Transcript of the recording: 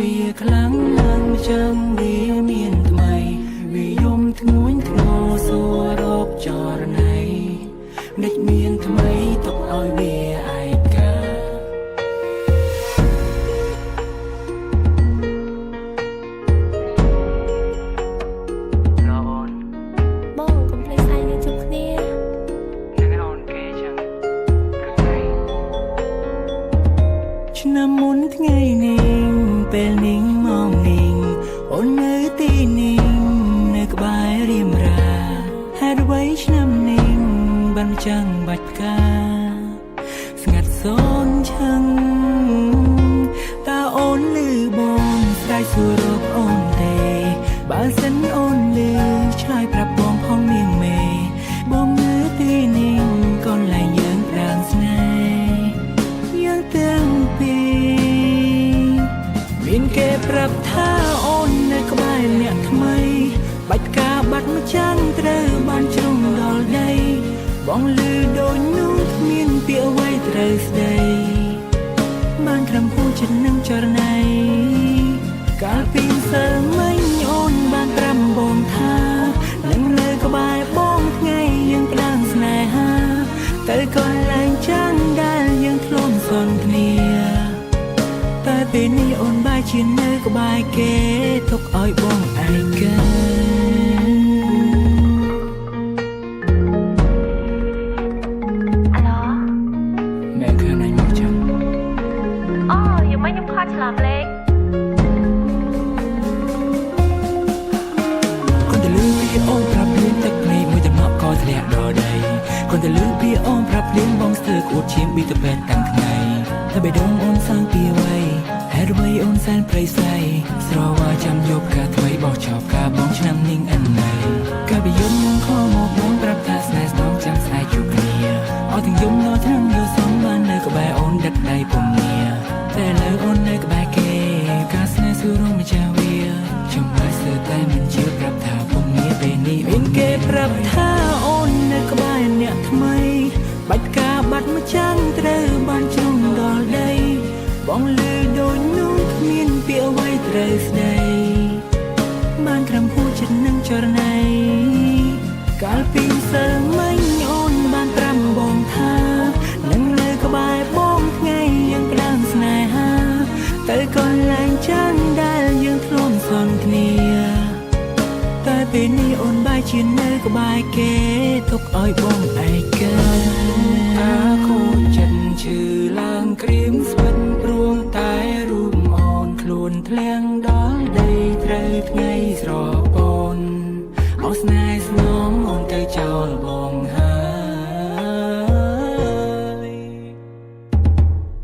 វាខ្លាំងឡើងចាំវាមានថ្មីវាយំធ្ងន់ធ្ងរសួររកចរណៃដេចមានថ្មីទុកឲ្យវាឯកាបងកុំភ្លេចស្អែកយើងជួបគ្នាឆ្នាំមុនថ្ងៃនេះពេលនេះមកនេះអូននៅទីនេះនៅក្បែររៀមរាហេតុអ្វីឆ្នាំនេះបានចាំងបាច់ផ្កាស្ងាត់សូនឆឹងតើអូនលឺបងស្រែកសួររកអូនទេបើសិនអូនលឺឆ្លើយប្រាប់បងផងនាងមេបងនៅទីនេះកន្លែងយើងដានស្នេហ៍យើងទាំងពីរមានគេប្រាប់ថាអូននៅក្បែរអ្នកថ្មីបាច់ផ្កាបាត់មួយចាំងត្រូវបានជ្រុំដល់ដីបងលឺដូចនោះគ្មានពាក្យអ្វីត្រូវស្ដីបានត្រឹមហួចិត្តនឹងចរណៃកាលពីម្សិលមិញអូនបានប្រាប់បងថានឹងនៅក្បែរបងថ្ងៃយើងផ្ដាំស្នេហាទៅកន្លែងចាំងដែលយើងធ្លាប់សន្ទនាតែពេលនេះអូនបែរជានៅក្បែរគេទុកឲ្យបងឯកាឡូអ្នកឃើញអញមកចឹងអូយ៉ាងម៉េចខ្ញុំខកឆ្លាប់លេខคนจะลืมพี่โอมปรับเปลี่ยนแต่เพลงมือแต่เหมาะก็ทะเลดอใดคนจะลืมพี่โอมปรับเปลี่ยนบองสเตอร์กูดชิมบีตะเป็ดตั้งไงถ้าไปดงโอนสร้างปีไว้ให้รู้ไว้โอนแสนไพรใสสรอว่าจำยบกาถอยบอกชอบกาบ้องชนำนิ่งอันไหนกาไปยมยังข้อมอกบ้องปรับตาสแนสต้องจำสายจุกเนียเอาถึงยมนอทั้งโยสองมันเลยก็แบโอนดัดใดผมเนียแต่เลยโอนเลยก็แบเกกาสแนสูร้องไม่จาเวียชมมาเสือแต่มันเชื่อปรับถาผมเนียเป็นนี่เป็นเกปรับท่าโอนเลยก็แบเนี่ยทำไมบัดกาบัดมาจังเตอบ้านจุงดอลใดបងលឺដូចនោះគ្មានពាក្យអ្វីត្រូវស្ដីបានក្រំហួចិត្តនឹងចរណៃកាលពីម្សិលមិញអូនបានប្រាប់បងថានឹងនៅក្បែរបងថ្ងៃយើងផ្ដាំស្នេហាទៅកន្លែងចាំងដែលយើងធ្លាប់សន្ទនាតែពេលនេះអូនបែរជានៅក្បែរគេទុកឲ្យបងឯកាអាខូចចិត្តឈឺឡើងក្រៀមស្វិតព្រួងតែរូបអូនខ្លួនធ្លាក់ដល់ដីត្រូវថ្ងៃស្រពនអស់ស្នេហ៍ស្នងអូនទៅចោលបង